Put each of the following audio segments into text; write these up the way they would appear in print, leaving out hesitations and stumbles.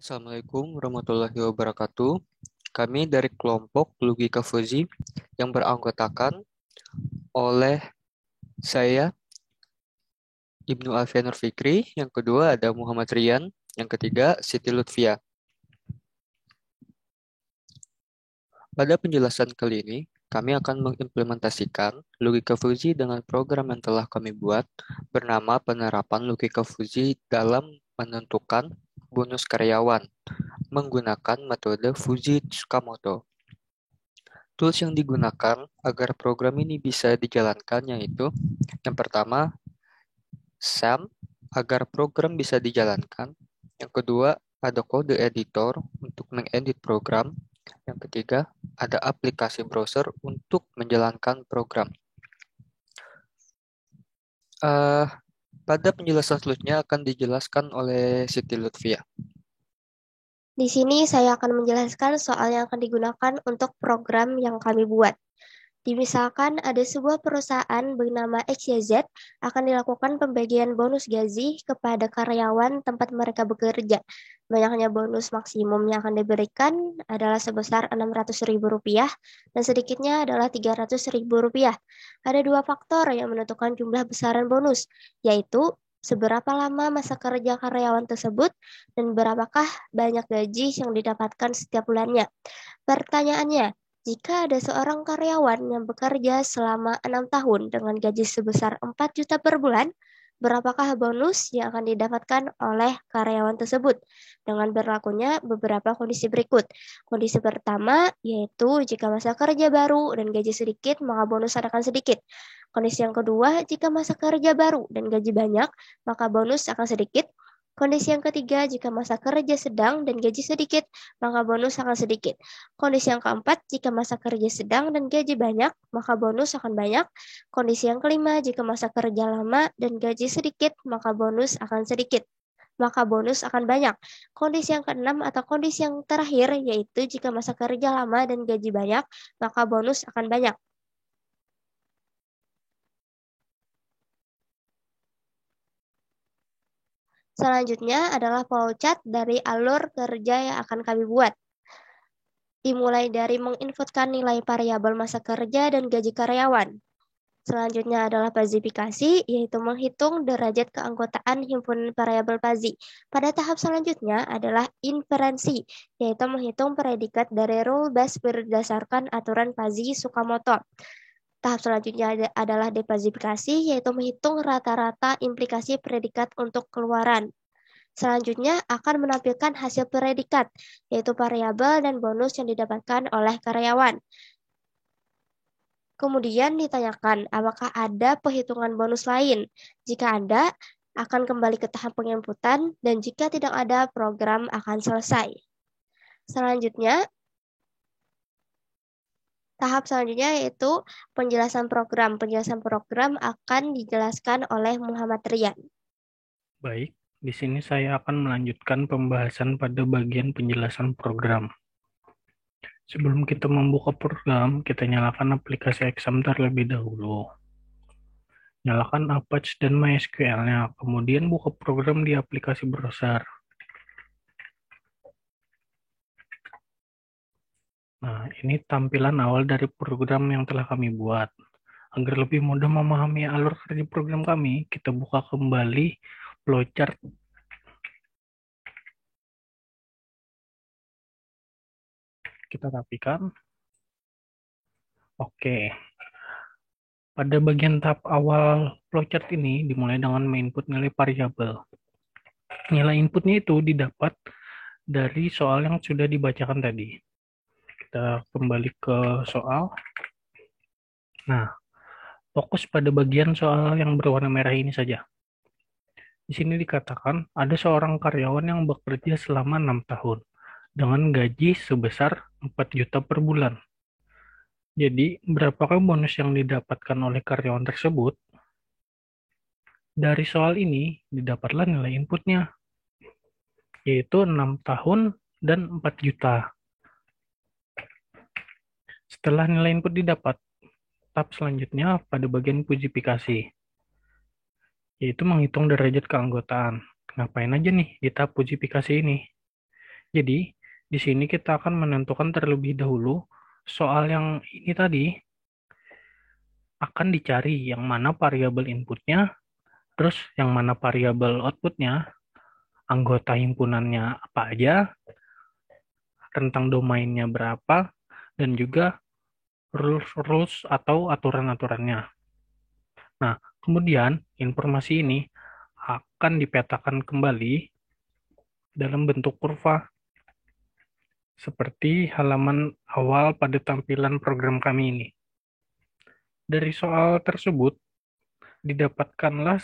Assalamualaikum warahmatullahi wabarakatuh. Kami dari kelompok Logika Fuzi yang beranggotakan oleh saya Ibnu Alfian Nur Fikri, yang kedua ada Muhammad Rian, yang ketiga Siti Lutfia. Pada penjelasan kali ini, kami akan mengimplementasikan Logika Fuzi dengan program yang telah kami buat bernama penerapan Logika Fuzi dalam menentukan bonus karyawan menggunakan metode Fuji Tsukamoto. Tools yang digunakan agar program ini bisa dijalankan yaitu yang pertama, SAM agar program bisa dijalankan. Yang kedua, ada kode editor untuk mengedit program. Yang ketiga, ada aplikasi browser untuk menjalankan program. Eh, Pada penjelasan selanjutnya akan dijelaskan oleh Siti Lutfia. Di sini saya akan menjelaskan soal yang akan digunakan untuk program yang kami buat. Misalkan ada sebuah perusahaan bernama XYZ akan dilakukan pembagian bonus gaji kepada karyawan tempat mereka bekerja. Banyaknya bonus maksimum yang akan diberikan adalah sebesar Rp600.000 dan sedikitnya adalah Rp300.000. Ada dua faktor yang menentukan jumlah besaran bonus, yaitu seberapa lama masa kerja karyawan tersebut dan berapakah banyak gaji yang didapatkan setiap bulannya. Pertanyaannya, jika ada seorang karyawan yang bekerja selama 6 tahun dengan gaji sebesar 4 juta per bulan, berapakah bonus yang akan didapatkan oleh karyawan tersebut? Dengan berlakunya beberapa kondisi berikut. Kondisi pertama yaitu jika masa kerja baru dan gaji sedikit, maka bonus akan sedikit. Kondisi yang kedua, jika masa kerja baru dan gaji banyak, maka bonus akan sedikit. Kondisi yang ketiga, jika masa kerja sedang dan gaji sedikit, maka bonus akan sedikit. Kondisi yang keempat, jika masa kerja sedang dan gaji banyak, maka bonus akan banyak. Kondisi yang kelima, jika masa kerja lama dan gaji sedikit, maka bonus akan sedikit. Maka bonus akan banyak. Kondisi yang keenam atau kondisi yang terakhir, yaitu jika masa kerja lama dan gaji banyak, maka bonus akan banyak. Selanjutnya adalah flowchart dari alur kerja yang akan kami buat. Dimulai dari menginputkan nilai variabel masa kerja dan gaji karyawan. Selanjutnya adalah pazifikasi, yaitu menghitung derajat keanggotaan himpunan variabel Pazi. Pada tahap selanjutnya adalah inferensi, yaitu menghitung predikat dari rule base berdasarkan aturan Pazi Tsukamoto. Tahap selanjutnya adalah depazifikasi, yaitu menghitung rata-rata implikasi predikat untuk keluaran. Selanjutnya akan menampilkan hasil predikat, yaitu variabel dan bonus yang didapatkan oleh karyawan. Kemudian ditanyakan apakah ada perhitungan bonus lain. Jika ada, akan kembali ke tahap penginputan, dan jika tidak ada, program akan selesai. Tahap selanjutnya yaitu penjelasan program. Penjelasan program akan dijelaskan oleh Muhammad Rian. Baik, di sini saya akan melanjutkan pembahasan pada bagian penjelasan program. Sebelum kita membuka program, kita nyalakan aplikasi exam terlebih dahulu. Nyalakan Apache dan MySQL-nya, kemudian buka program di aplikasi browser. Nah, ini tampilan awal dari program yang telah kami buat. Agar lebih mudah memahami alur kerja program kami, kita buka kembali flowchart. Kita rapikan. Oke. Pada bagian tahap awal flowchart ini dimulai dengan menginput nilai variabel. Nilai inputnya itu didapat dari soal yang sudah dibacakan tadi. Kita kembali ke soal. Nah, fokus pada bagian soal yang berwarna merah ini saja. Di sini dikatakan ada seorang karyawan yang bekerja selama 6 tahun dengan gaji sebesar 4 juta per bulan. Jadi, berapakah bonus yang didapatkan oleh karyawan tersebut? Dari soal ini, didapatlah nilai inputnya, yaitu 6 tahun dan 4 juta. Setelah nilai input didapat, tahap selanjutnya pada bagian pujifikasi, yaitu menghitung derajat keanggotaan. Ngapain aja nih di tahap pujifikasi ini? Jadi, di sini kita akan menentukan terlebih dahulu soal yang ini tadi akan dicari yang mana variabel inputnya, terus yang mana variabel outputnya, anggota himpunannya apa aja, rentang domainnya berapa, dan juga rules atau aturan-aturannya. Nah, kemudian informasi ini akan dipetakan kembali dalam bentuk kurva seperti halaman awal pada tampilan program kami ini. Dari soal tersebut, didapatkanlah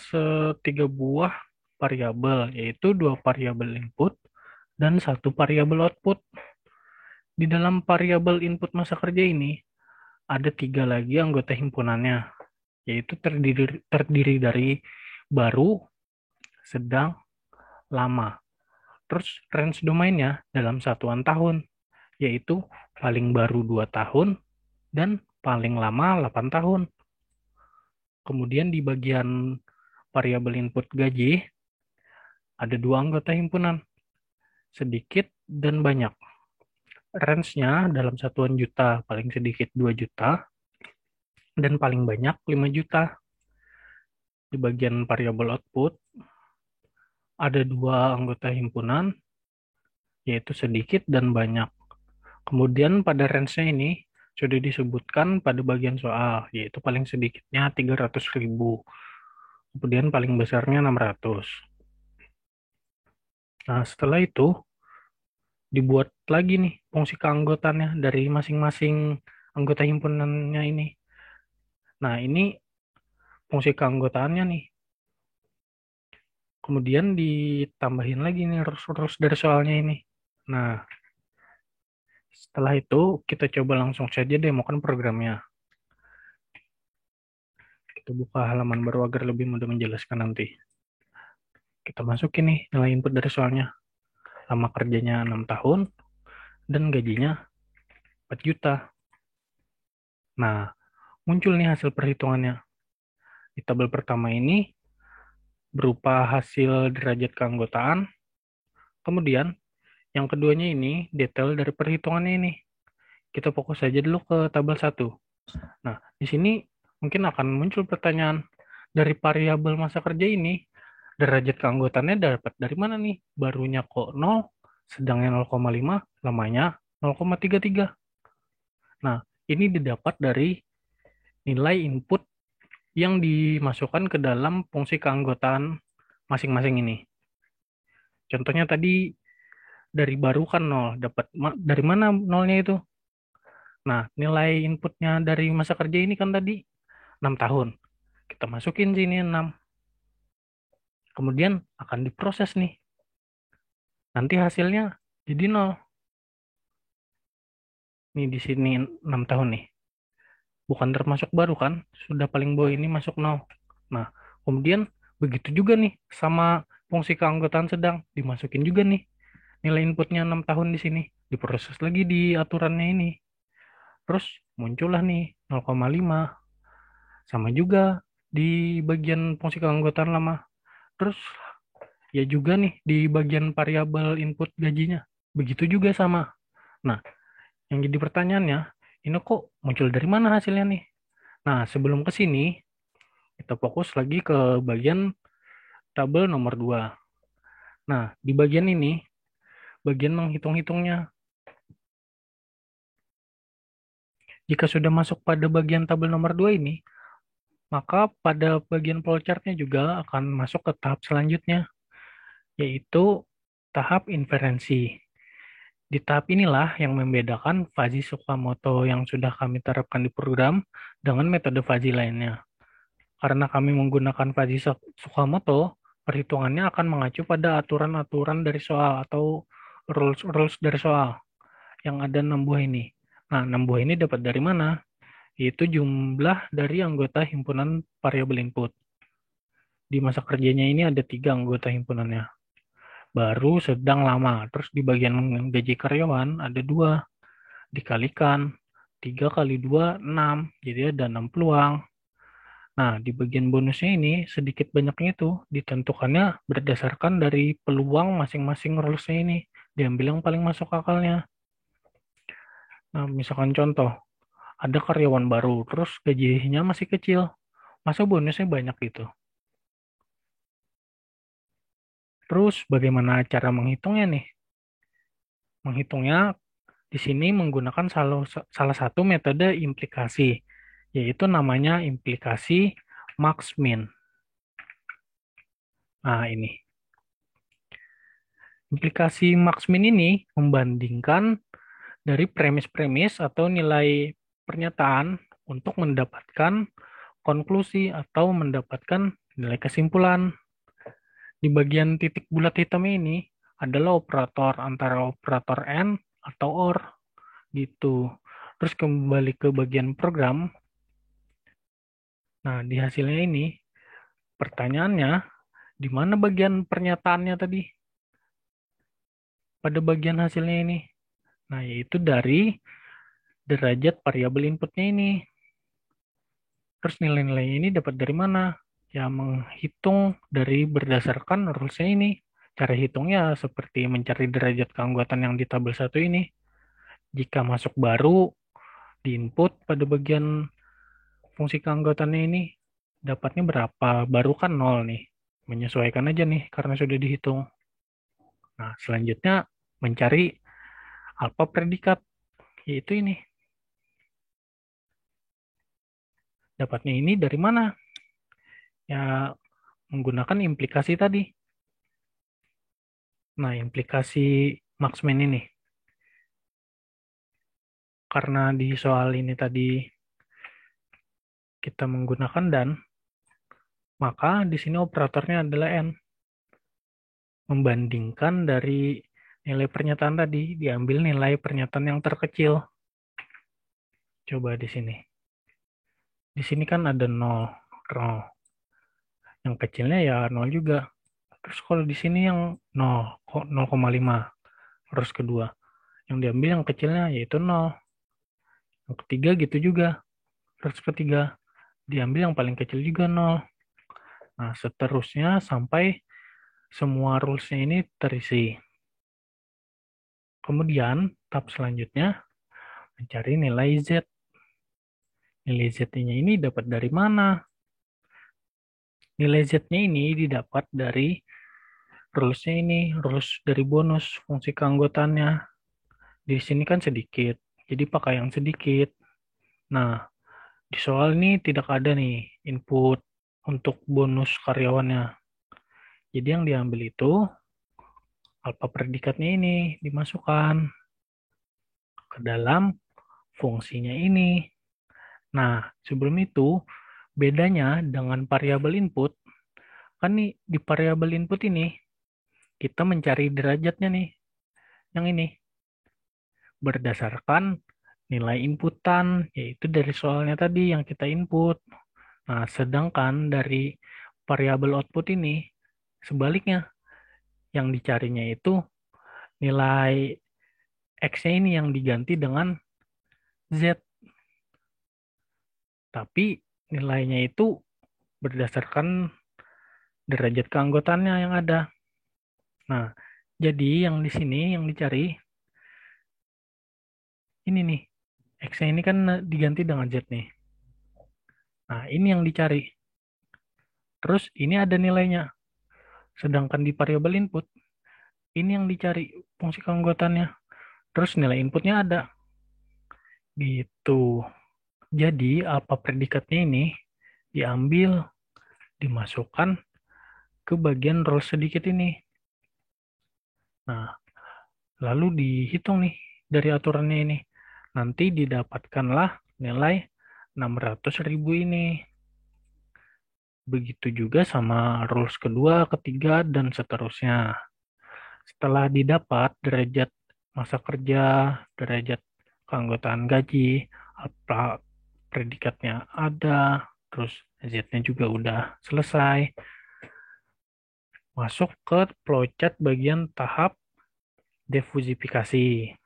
tiga buah variabel, yaitu dua variabel input dan satu variabel output. Di dalam variabel input masa kerja ini, ada tiga lagi anggota himpunannya, yaitu terdiri dari baru, sedang, lama. Terus range domainnya dalam satuan tahun, yaitu paling baru 2 tahun dan paling lama 8 tahun. Kemudian di bagian variabel input gaji, ada dua anggota himpunan, sedikit dan banyak. Range-nya dalam satuan juta, paling sedikit 2 juta, dan paling banyak 5 juta. Di bagian variabel output, ada dua anggota himpunan, yaitu sedikit dan banyak. Kemudian pada range-nya ini sudah disebutkan pada bagian soal, yaitu paling sedikitnya 300.000, kemudian paling besarnya 600. Nah, setelah itu dibuat lagi nih fungsi keanggotaannya dari masing-masing anggota himpunannya ini. Nah, ini fungsi keanggotaannya nih. Kemudian ditambahin lagi nih rules dari soalnya ini. Nah, setelah itu kita coba langsung saja demokan programnya. Kita buka halaman baru agar lebih mudah menjelaskan nanti. Kita masukin nih nilai input dari soalnya. Lama kerjanya 6 tahun dan gajinya 4 juta. Nah, muncul nih hasil perhitungannya. Di tabel pertama ini berupa hasil derajat keanggotaan. Kemudian yang keduanya ini detail dari perhitungannya ini. Kita fokus saja dulu ke tabel 1. Nah, di sini mungkin akan muncul pertanyaan, dari variabel masa kerja ini, derajat keanggotaannya dapat dari mana nih? Barunya kok 0, sedangnya 0,5, lamanya 0,33. Nah, ini didapat dari nilai input yang dimasukkan ke dalam fungsi keanggotaan masing-masing ini. Contohnya tadi dari baru kan 0, dapat dari mana nolnya itu? Nah, nilai inputnya dari masa kerja ini kan tadi 6 tahun. Kita masukin sini 6. Kemudian akan diproses nih. Nanti hasilnya jadi 0. Nih di sini 6 tahun nih. Bukan termasuk baru kan? Sudah paling bawah ini masuk 0. Nah, kemudian begitu juga nih sama fungsi keanggotaan sedang. Dimasukin juga nih nilai inputnya 6 tahun di sini. Diproses lagi di aturannya ini. Terus muncullah nih 0,5. Sama juga di bagian fungsi keanggotaan lama. Terus ya juga nih di bagian variabel input gajinya. Begitu juga sama. Nah, yang jadi pertanyaannya, ini kok muncul dari mana hasilnya nih? Nah, sebelum ke sini, kita fokus lagi ke bagian tabel nomor 2. Nah, di bagian ini, bagian menghitung-hitungnya. Jika sudah masuk pada bagian tabel nomor 2 ini, maka pada bagian flowchart-nya juga akan masuk ke tahap selanjutnya, yaitu tahap inferensi. Di tahap inilah yang membedakan Fuzzy Tsukamoto yang sudah kami terapkan di program dengan metode Fuzzy lainnya. Karena kami menggunakan Fuzzy Tsukamoto, perhitungannya akan mengacu pada aturan-aturan dari soal atau rules dari soal yang ada 6 buah ini. Nah, 6 buah ini dapat dari mana? Yaitu jumlah dari anggota himpunan variabel input. Di masa kerjanya ini ada 3 anggota himpunannya. Baru, sedang, lama. Terus di bagian gaji karyawan ada 2. Dikalikan 3 kali 2, 6. Jadi ada 6 peluang. Nah, di bagian bonusnya ini sedikit banyaknya itu ditentukannya berdasarkan dari peluang masing-masing rules-nya ini. diambil yang paling masuk akalnya. Nah, misalkan contoh, ada karyawan baru, terus gajinya masih kecil, masa bonusnya banyak gitu. Terus bagaimana cara menghitungnya nih? Menghitungnya di sini menggunakan salah satu metode implikasi, yaitu namanya implikasi max-min. Nah, ini. Implikasi max-min ini membandingkan dari premis-premis atau nilai pernyataan untuk mendapatkan konklusi atau mendapatkan nilai kesimpulan. Di bagian titik bulat hitam ini adalah operator antara operator AND atau OR gitu. Terus kembali ke bagian program. Nah, di hasilnya ini pertanyaannya di mana bagian pernyataannya tadi? Pada bagian hasilnya ini. Nah, yaitu dari derajat variabel inputnya ini. Terus nilai-nilai ini dapat dari mana? Ya, menghitung dari berdasarkan rules-nya ini. Cara hitungnya seperti mencari derajat keanggotaan yang di tabel 1 ini. Jika masuk baru, di input pada bagian fungsi keanggotaannya ini, dapatnya berapa? Baru kan 0 nih. Menyesuaikan aja nih, karena sudah dihitung. Nah, selanjutnya mencari alfa predikat, yaitu ini. Dapatnya ini dari mana? Ya, menggunakan implikasi tadi. Nah, implikasi Max-Min ini. Karena di soal ini tadi kita menggunakan dan, maka di sini operatornya adalah N. Membandingkan dari nilai pernyataan tadi, diambil nilai pernyataan yang terkecil. Coba di sini. Di sini kan ada 0, 0. Yang kecilnya ya 0 juga. Terus kalau di sini yang 0, 0,5. Terus kedua. Yang diambil yang kecilnya yaitu 0. Yang ketiga gitu juga. Terus ketiga. Diambil yang paling kecil juga 0. Nah, seterusnya sampai semua rules-nya ini terisi. Kemudian, tahap selanjutnya, mencari nilai Z. Nilai Z-nya ini dapat dari mana? Nilai Z-nya ini didapat dari rules-nya ini, rules dari bonus, fungsi keanggotaannya. Di sini kan sedikit, jadi pakai yang sedikit. Nah, di soal ini tidak ada nih input untuk bonus karyawannya. Jadi yang diambil itu alfa predikatnya ini dimasukkan ke dalam fungsinya ini. Nah, sebelum itu bedanya dengan variabel input, kan nih di variabel input ini kita mencari derajatnya nih, yang ini berdasarkan nilai inputan, yaitu dari soalnya tadi yang kita input. Nah, sedangkan dari variabel output ini sebaliknya, yang dicarinya itu nilai X-nya ini yang diganti dengan Z. Tapi nilainya itu berdasarkan derajat keanggotaannya yang ada. Nah, jadi yang di sini yang dicari ini nih. X-nya ini kan diganti dengan Z nih. Nah, ini yang dicari. Terus ini ada nilainya. Sedangkan di variabel input, ini yang dicari fungsi keanggotaannya. Terus nilai inputnya ada. Gitu. Jadi, apa predikatnya ini diambil, dimasukkan ke bagian roll sedikit ini. Nah, lalu dihitung nih dari aturannya ini. Nanti didapatkanlah nilai 600.000 ini. Begitu juga sama rules kedua, ketiga, dan seterusnya. Setelah didapat derajat masa kerja, derajat keanggotaan gaji, apa predikatnya ada, terus Z-nya juga udah selesai. Masuk ke flowchart bagian tahap defusifikasi.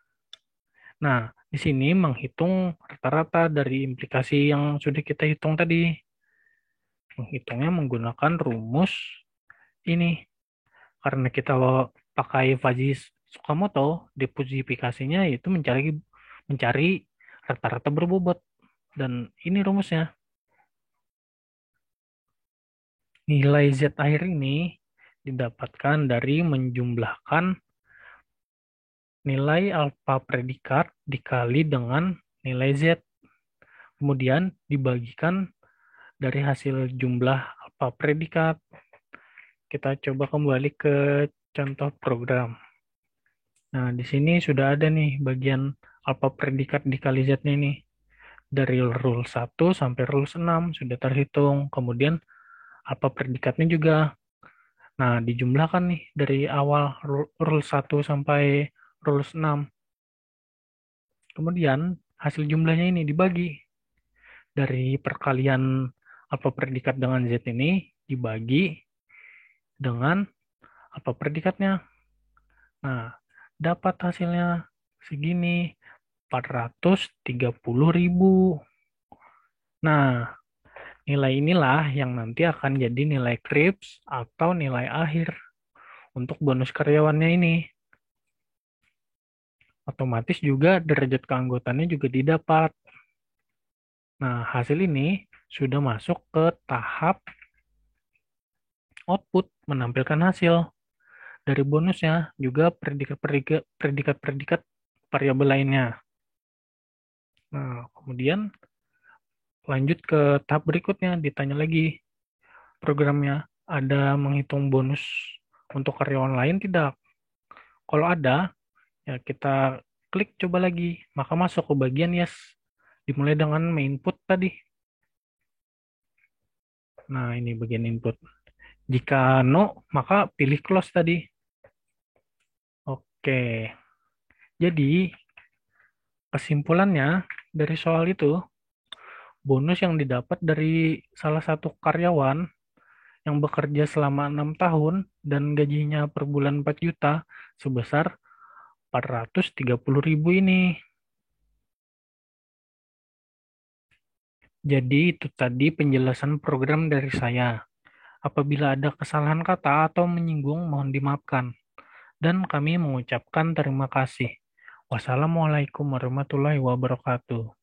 Nah, di sini menghitung rata-rata dari implikasi yang sudah kita hitung tadi. Menghitungnya menggunakan rumus ini. Karena kita pakai fuzzy Tsukamoto, deposifikasinya yaitu mencari rata-rata berbobot. Dan ini rumusnya. Nilai Z akhir ini didapatkan dari menjumlahkan nilai alfa predikat dikali dengan nilai Z. Kemudian dibagikan dari hasil jumlah alfa predikat. Kita coba kembali ke contoh program. Nah, di sini sudah ada nih bagian alfa predikat dikali Z-nya ini. Dari rule 1 sampai rule 6 sudah terhitung. Kemudian alfa predikatnya juga. Nah, dijumlahkan nih dari awal rule 1 sampai rule 6. Kemudian hasil jumlahnya ini dibagi. Dari perkalian alfa predikat dengan Z ini dibagi dengan alfa predikatnya. Nah, dapat hasilnya segini, 430.000. Nah, nilai inilah yang nanti akan jadi nilai KRIPS atau nilai akhir untuk bonus karyawannya ini. Otomatis juga derajat keanggotaannya juga didapat. Nah, hasil ini sudah masuk ke tahap output, menampilkan hasil. Dari bonusnya juga predikat-predikat variabel lainnya. Nah, kemudian lanjut ke tahap berikutnya, ditanya lagi programnya, ada menghitung bonus untuk karyawan lain tidak? Kalau ada, ya kita klik coba lagi, maka masuk ke bagian yes. Dimulai dengan main input tadi. Nah, ini bagian input. Jika no, maka pilih close tadi. Oke. Jadi, kesimpulannya dari soal itu, bonus yang didapat dari salah satu karyawan yang bekerja selama 6 tahun dan gajinya per bulan 4 juta sebesar 430.000 ini. Jadi itu tadi penjelasan program dari saya. Apabila ada kesalahan kata atau menyinggung, mohon dimaafkan. Dan kami mengucapkan terima kasih. Wassalamualaikum warahmatullahi wabarakatuh.